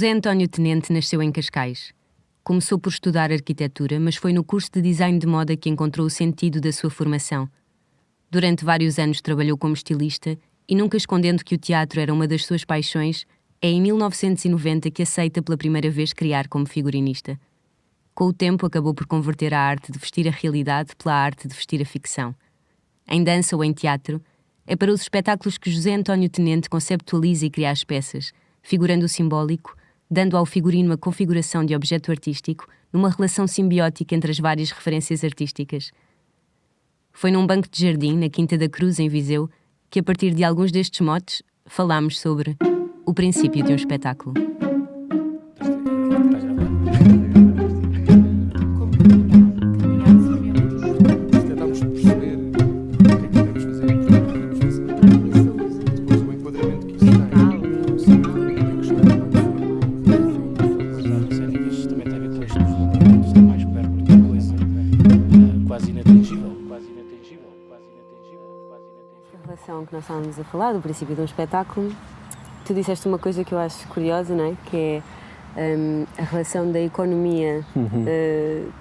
José António Tenente nasceu em Cascais. Começou por estudar arquitetura, mas foi no curso de design de moda que encontrou o sentido da sua formação. Durante vários anos trabalhou como estilista e, nunca escondendo que o teatro era uma das suas paixões, é em 1990 que aceita pela primeira vez criar como figurinista. Com o tempo acabou por converter a arte de vestir a realidade pela arte de vestir a ficção. Em dança ou em teatro, é para os espetáculos que José António Tenente conceptualiza e cria as peças, figurando o simbólico, dando ao figurino a configuração de objeto artístico numa relação simbiótica entre as várias referências artísticas. Foi num banco de jardim, na Quinta da Cruz, em Viseu, que a partir de alguns destes motes, falámos sobre o princípio de um espetáculo. Que nós estávamos a falar, do princípio de um espetáculo, tu disseste uma coisa que eu acho curiosa, não é? Que é a relação da economia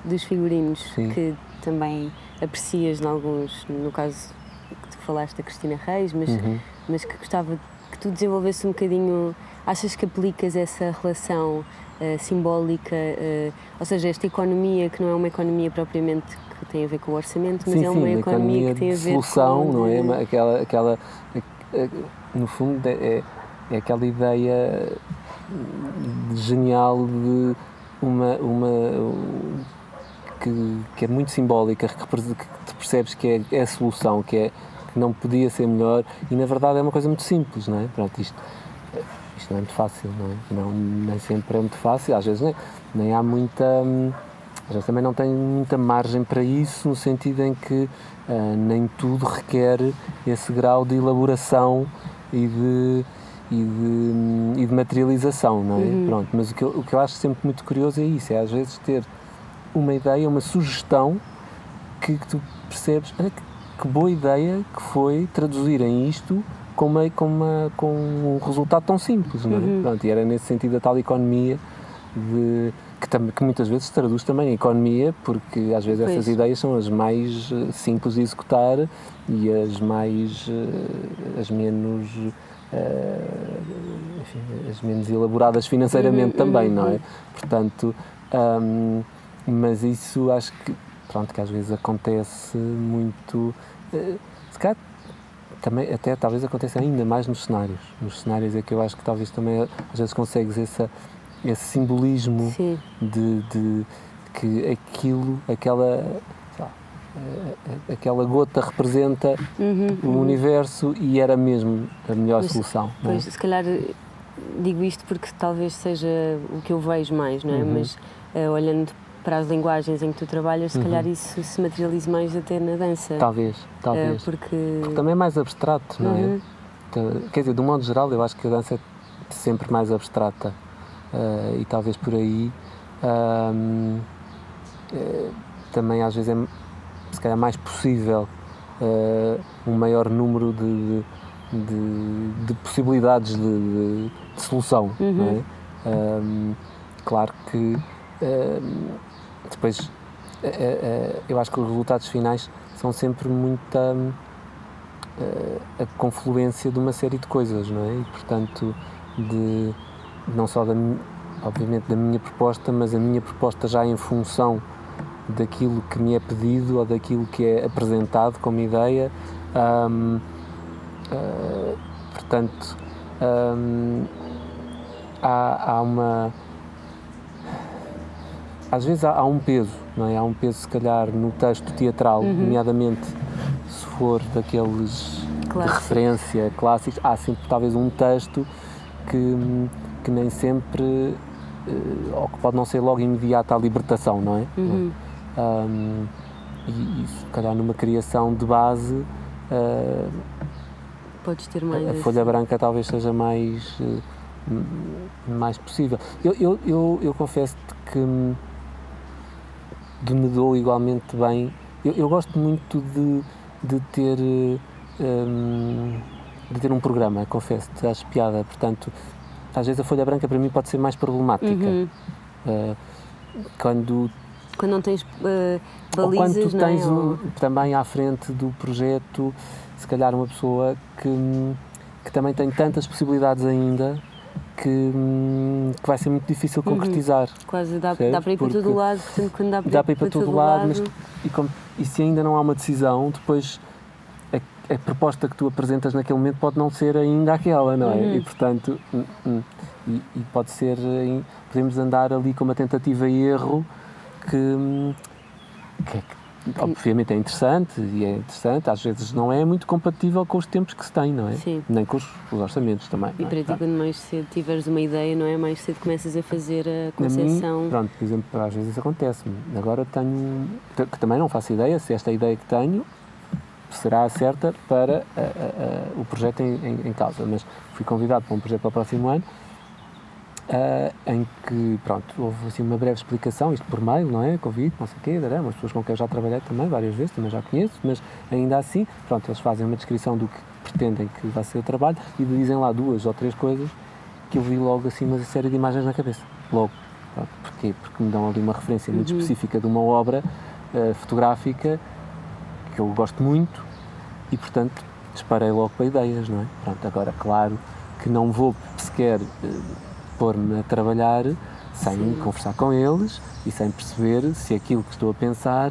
dos figurinos. Sim. Que também aprecias em alguns, no caso que tu falaste da Cristina Reis, mas que gostava que tu desenvolvesse um bocadinho. Achas que aplicas essa relação simbólica, ou seja, esta economia que não é uma economia propriamente que tem a ver com o orçamento, mas é uma economia que tem a ver solução, com... não é? Aquela no fundo, é aquela ideia genial de que é muito simbólica, que tu percebes que é a solução, que não podia ser melhor, e na verdade é uma coisa muito simples, não é? Pronto, isto não é muito fácil, não é? Nem sempre é muito fácil, às vezes nem há muita... Às vezes também não tem muita margem para isso, no sentido em que nem tudo requer esse grau de elaboração e de materialização, não é? Pronto, mas o que eu acho sempre muito curioso é isso, é às vezes ter uma ideia, uma sugestão que tu percebes, que boa ideia que foi traduzirem isto com um resultado tão simples, não é? Pronto, e era nesse sentido a tal economia que muitas vezes se traduz também em economia, porque às vezes essas ideias são as mais simples de executar e as menos elaboradas financeiramente também, não é? Portanto, mas isso acho que às vezes acontece muito, se calhar também até talvez aconteça ainda mais nos cenários. Nos cenários é que eu acho que talvez também às vezes consegues esse simbolismo. Sim. de que aquela gota representa o universo e era mesmo a melhor solução. Pois, se calhar digo isto porque talvez seja o que eu vejo mais, não é? Mas olhando para as linguagens em que tu trabalhas, se calhar isso se materializa mais até na dança. Talvez. Porque também é mais abstrato, não é? Quer dizer, de um modo geral, eu acho que a dança é sempre mais abstrata. E talvez por aí também às vezes é se calhar mais possível um maior número de possibilidades de solução, não é? Claro que depois eu acho que os resultados finais são sempre muita a confluência de uma série de coisas, não é? E portanto não só obviamente da minha proposta, mas a minha proposta já em função daquilo que me é pedido ou daquilo que é apresentado como ideia. Portanto, há uma... Às vezes há um peso, não é? Há um peso, se calhar, no texto teatral, nomeadamente se for daqueles de referência clássicos, há sempre talvez um texto que nem sempre, ou que pode não ser logo imediata a libertação, não é? E se calhar numa criação de base, podes ter mais a folha branca talvez seja mais possível. Eu confesso-te que me dou igualmente bem. Eu gosto muito de ter um programa, confesso-te, acho piada, portanto, às vezes a folha branca para mim pode ser mais problemática. Quando não tens balizas, ou quando tu tens não é? Também à frente do projeto, se calhar uma pessoa que também tem tantas possibilidades ainda que vai ser muito difícil concretizar. Quase dá para ir para todo lado, portanto quando dá para ir para todo lado, mas e se ainda não há uma decisão, depois a proposta que tu apresentas naquele momento pode não ser ainda aquela, não é? E portanto, e pode ser, podemos andar ali com uma tentativa e erro que obviamente é interessante, às vezes não é muito compatível com os tempos que se tem, não é? Sim. Nem com os orçamentos também. E para ti, quando mais cedo tiveres uma ideia, não é? Mais cedo começas a fazer a concepção. Pronto, por exemplo, às vezes acontece-me. Agora tenho, que também não faço ideia se esta ideia que tenho será a certa para o projeto em causa, mas fui convidado para um projeto para o próximo ano, em que, pronto, houve assim uma breve explicação, isto por mail, não é? Convite, não sei o quê, umas pessoas com quem eu já trabalhei também várias vezes, também já conheço, mas ainda assim, pronto, eles fazem uma descrição do que pretendem que vai ser o trabalho e dizem lá 2 ou 3 coisas que eu vi logo assim uma série de imagens na cabeça, logo. Pronto, porquê? Porque me dão ali uma referência muito específica de uma obra fotográfica que eu gosto muito e, portanto, disparei logo para ideias, não é? Pronto, agora, claro que não vou sequer pôr-me a trabalhar sem conversar com eles e sem perceber se aquilo que estou a pensar...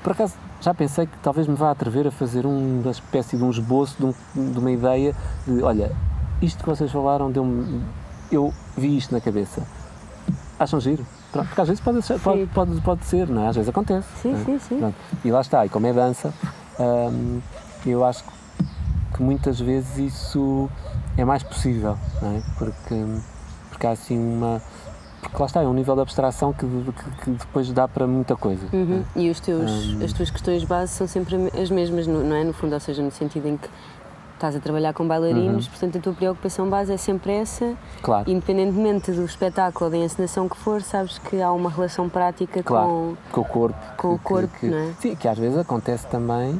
Por acaso, já pensei que talvez me vá atrever a fazer uma espécie de um esboço de uma ideia de, olha, isto que vocês falaram eu vi isto na cabeça. Acham giro? Pronto, porque às vezes pode ser, não é? Às vezes acontece. Sim. Pronto. E lá está, e como é dança, eu acho que muitas vezes isso é mais possível, não é? Porque há assim porque lá está, é um nível de abstração que depois dá para muita coisa. E as tuas questões base são sempre as mesmas, não é? No fundo, ou seja, no sentido em que estás a trabalhar com bailarinos, portanto a tua preocupação base é sempre essa, claro. Independentemente do espetáculo ou da encenação que for, sabes que há uma relação prática com o corpo. Com o corpo, não é? Sim, que às vezes acontece também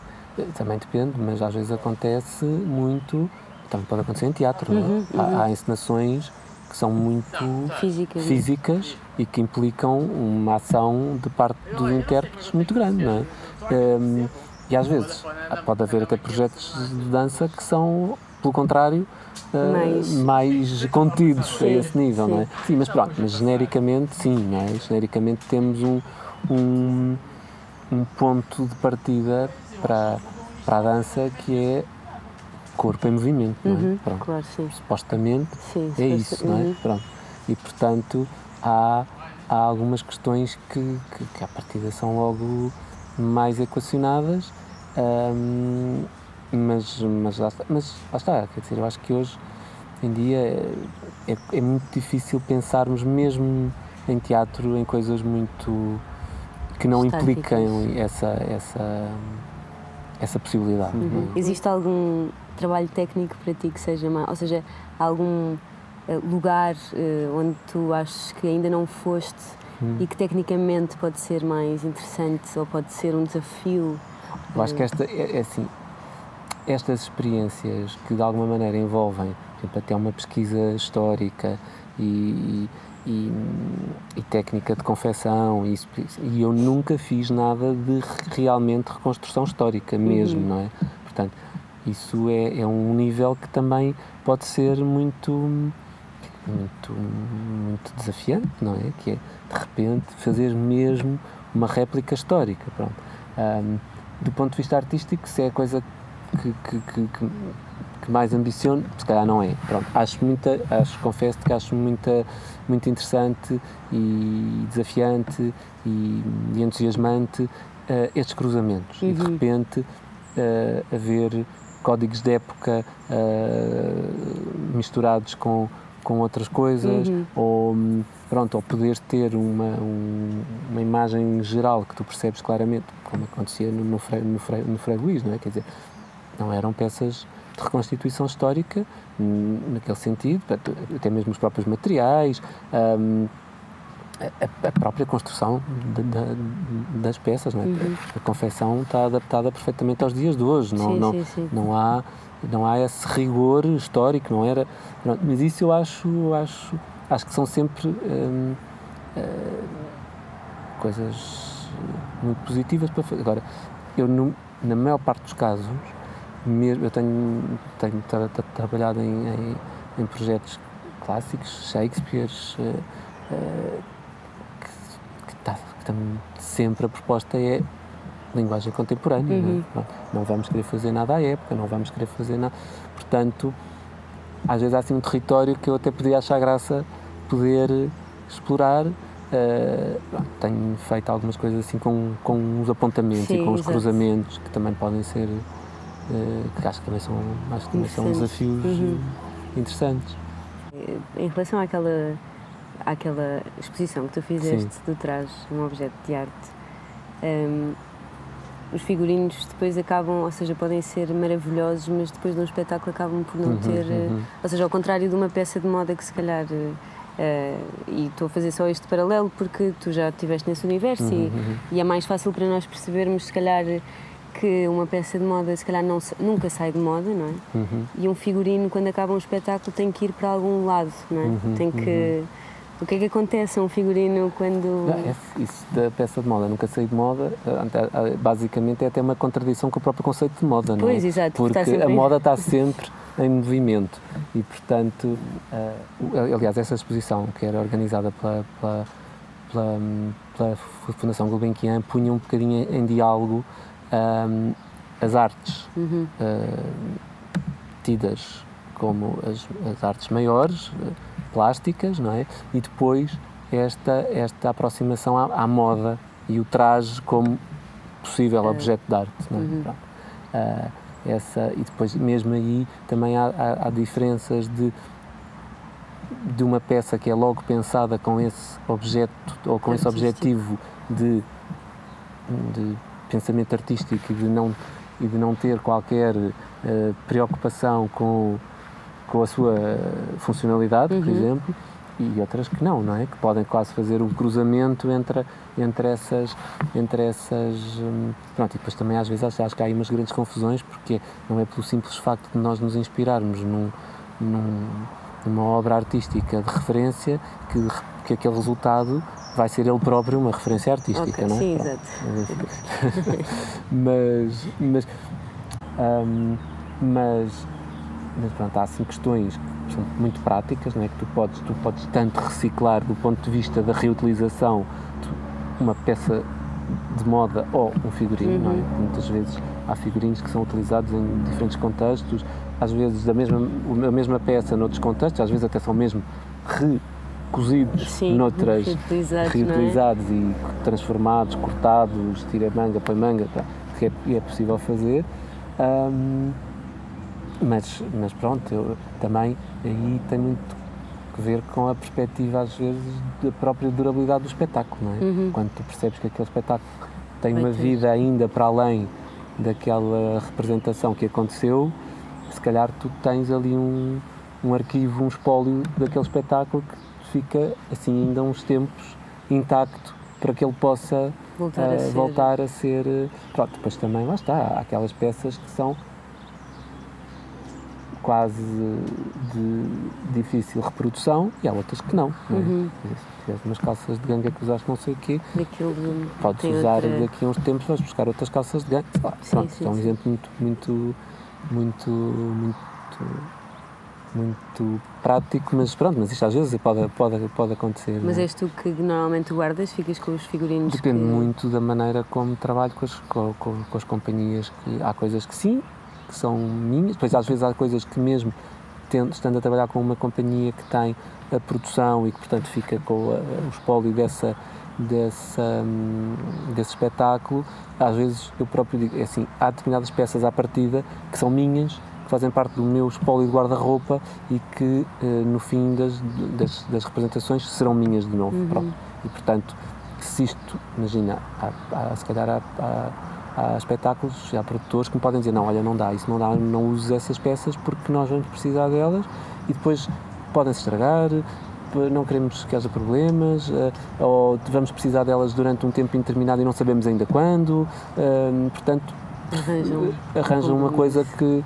depende, mas às vezes acontece muito, também pode acontecer em teatro, não é? Há encenações que são muito físicas e que implicam uma ação de parte dos intérpretes muito grande, não é? E às vezes pode haver até projetos de dança que são, pelo contrário, mais contidos a esse nível, não é? Sim, mas pronto, mas genericamente sim, não é? Genericamente temos um ponto de partida para a dança que é corpo em movimento, não é? Pronto. Claro, sim. Supostamente é isso, não é? Pronto. E portanto há algumas questões que à partida são logo mais equacionadas, mas lá está, quer dizer, eu acho que hoje em dia é muito difícil pensarmos mesmo em teatro em coisas muito que não impliquem essa possibilidade. Existe algum trabalho técnico para ti que seja mais, ou seja, algum lugar onde tu achas que ainda não foste e que tecnicamente pode ser mais interessante ou pode ser um desafio? Eu acho que estas experiências que de alguma maneira envolvem, por exemplo, até uma pesquisa histórica e técnica de confecção, e eu nunca fiz nada de realmente reconstrução histórica mesmo, não é? Portanto, isso é um nível que também pode ser muito desafiante, não é? Que é, de repente, fazer mesmo uma réplica histórica, pronto. Do ponto de vista artístico, se é a coisa que mais ambiciono, se calhar não é. Pronto, confesso que acho muito interessante e desafiante e entusiasmante estes cruzamentos. E de repente haver códigos de época misturados com outras coisas, ou poder ter uma imagem geral que tu percebes claramente, como acontecia no Frei Luís, não é? Quer dizer, não eram peças de reconstituição histórica naquele sentido, até mesmo os próprios materiais, a própria construção das peças, não é? A confecção está adaptada perfeitamente aos dias de hoje, não há não há esse rigor histórico, não era... Pronto, mas isso eu acho que são sempre coisas muito positivas para fazer. Agora, na maior parte dos casos, mesmo, eu tenho trabalhado em projetos clássicos, Shakespeare, que sempre a proposta é linguagem contemporânea. Não vamos querer fazer nada à época, não vamos querer fazer nada. Portanto, às vezes há assim um território que eu até podia achar graça poder explorar. Tenho feito algumas coisas assim com os apontamentos e com os cruzamentos, que também podem ser, que acho que também são desafios interessantes. Em relação àquela exposição que tu fizeste do Traz um objeto de arte, os figurinos depois acabam, ou seja, podem ser maravilhosos, mas depois de um espetáculo acabam por não ter, ou seja, ao contrário de uma peça de moda que se calhar, e estou a fazer só este paralelo porque tu já estiveste nesse universo e é mais fácil para nós percebermos, se calhar, que uma peça de moda se calhar nunca sai de moda, não é? E um figurino, quando acaba um espetáculo, tem que ir para algum lado, não é? Tem que... O que é que acontece a um figurino quando... Isso da peça de moda nunca sair de moda, basicamente é até uma contradição com o próprio conceito de moda, não é? Pois, exato. Porque a moda está sempre em movimento e, portanto, aliás, essa exposição que era organizada pela Fundação Gulbenkian punha um bocadinho em diálogo as artes tidas como as artes maiores, plásticas, não é? E depois esta aproximação à moda e o traje como possível objeto de arte, não é? E depois mesmo aí também há diferenças de uma peça que é logo pensada com esse objeto ou com esse objetivo de pensamento artístico e de não ter qualquer preocupação com a sua funcionalidade, por exemplo, e outras que não é? Que podem quase fazer um cruzamento entre essas pronto, e depois também às vezes acho que há aí umas grandes confusões, porque não é pelo simples facto de nós nos inspirarmos numa obra artística de referência que aquele resultado vai ser ele próprio uma referência artística, não é? Sim, exato. Mas pronto, há assim questões que são muito práticas, não é? Que tu podes tanto reciclar do ponto de vista da reutilização uma peça de moda ou um figurino, não é? Muitas vezes há figurinos que são utilizados em diferentes contextos, às vezes a mesma peça noutros contextos, às vezes até são mesmo recozidos noutras, reutilizados e transformados, cortados, tira manga, põe manga, que é possível fazer. Mas pronto, também aí tem muito que ver com a perspectiva, às vezes, da própria durabilidade do espetáculo, não é? Quando tu percebes que aquele espetáculo tem uma vida ainda para além daquela representação que aconteceu, se calhar tu tens ali um arquivo, um espólio daquele espetáculo que fica, assim, ainda uns tempos intacto para que ele possa voltar a ser... Pronto, depois também, lá está, há aquelas peças que são quase de difícil reprodução e há outras que não. Se tiveres umas calças de ganga que usaste não sei o quê, podes usar daqui a uns tempos, vais buscar outras calças de ganga. Pronto, é um exemplo muito prático, mas pronto, mas isto às vezes pode acontecer. Mas és tu que normalmente guardas, ficas com os figurinos? Depende muito da maneira como trabalho com as companhias, que há coisas que sim, que são minhas, depois às vezes há coisas que mesmo estando a trabalhar com uma companhia que tem a produção e que portanto fica com o espólio desse espetáculo, às vezes eu próprio digo, assim, há determinadas peças à partida que são minhas, que fazem parte do meu espólio de guarda-roupa e que no fim das representações serão minhas de novo. E portanto, se isto, imagina, se calhar há espetáculos, há produtores que me podem dizer, não, olha, não dá, isso não dá, não uses essas peças porque nós vamos precisar delas e depois podem-se estragar, não queremos que haja problemas, ou vamos precisar delas durante um tempo indeterminado e não sabemos ainda quando, portanto, arranjam uma coisa que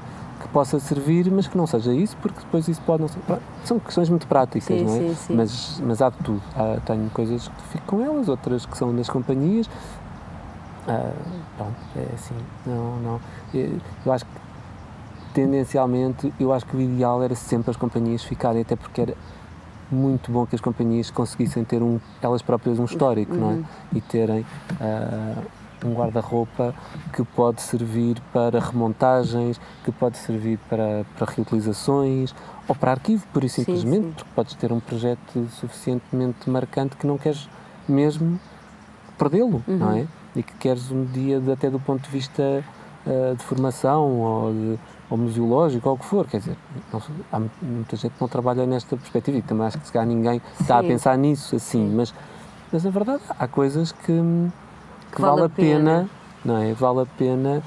que possa servir, mas que não seja isso, porque depois isso pode não ser... São questões muito práticas, não é? Sim. Mas há de tudo. Tenho coisas que fico com elas, outras que são das companhias. Pronto, é assim, não. Eu acho que, tendencialmente, eu acho que o ideal era sempre as companhias ficarem, até porque era muito bom que as companhias conseguissem ter elas próprias um histórico, não é? E terem um guarda-roupa que pode servir para remontagens, que pode servir para reutilizações ou para arquivo, pura e simplesmente, porque podes ter um projeto suficientemente marcante que não queres mesmo perdê-lo, não é? E que queres um dia, até do ponto de vista de formação ou museológico, ou o que for, quer dizer, há muita gente que não trabalha nesta perspectiva e também acho que se calhar ninguém está a pensar nisso assim, mas na verdade há coisas que vale a pena, não é? Vale a pena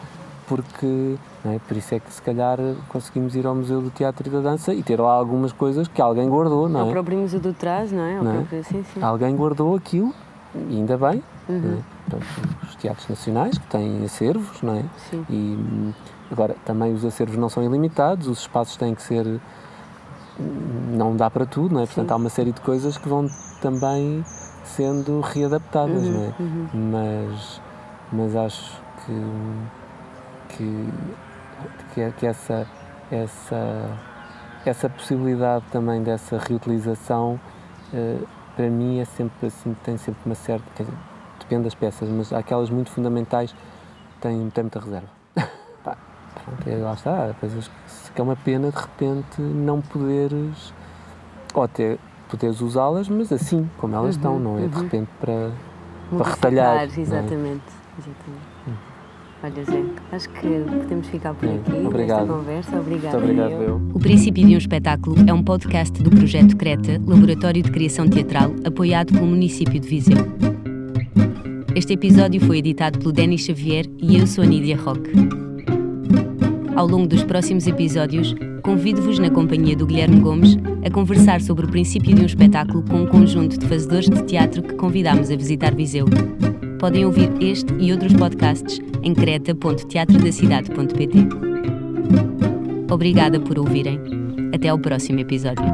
porque, não é? Por isso é que se calhar conseguimos ir ao Museu do Teatro e da Dança e ter lá algumas coisas que alguém guardou, não é? O próprio Museu do Trás, não é? Próprio, sim. Alguém guardou aquilo, e ainda bem, não é? Portanto, os teatros nacionais que têm acervos, não é? Sim. E agora, também os acervos não são ilimitados, os espaços têm que ser... Não dá para tudo, não é? Portanto, há uma série de coisas que vão também sendo readaptadas, não é? Mas acho que essa possibilidade também dessa reutilização, para mim é sempre assim, tem sempre uma certa... Quer dizer, depende das peças, mas aquelas muito fundamentais têm muita reserva. Pronto, lá está, há coisas que é uma pena de repente não poderes, ou até poderes usá-las, mas assim, como elas estão, não é? De repente para retalhar. Exatamente. Olha, Zé, acho que podemos ficar por aqui nesta conversa. Obrigada. Muito obrigado, eu. O Princípio de um Espetáculo é um podcast do Projeto Creta, Laboratório de Criação Teatral, apoiado pelo município de Viseu. Este episódio foi editado pelo Denis Xavier e eu sou a Nídia Roque. Ao longo dos próximos episódios, convido-vos, na companhia do Guilherme Gomes, a conversar sobre o princípio de um espetáculo com um conjunto de fazedores de teatro que convidámos a visitar Viseu. Podem ouvir este e outros podcasts em creta.teatrodacidade.pt. Obrigada por ouvirem. Até ao próximo episódio.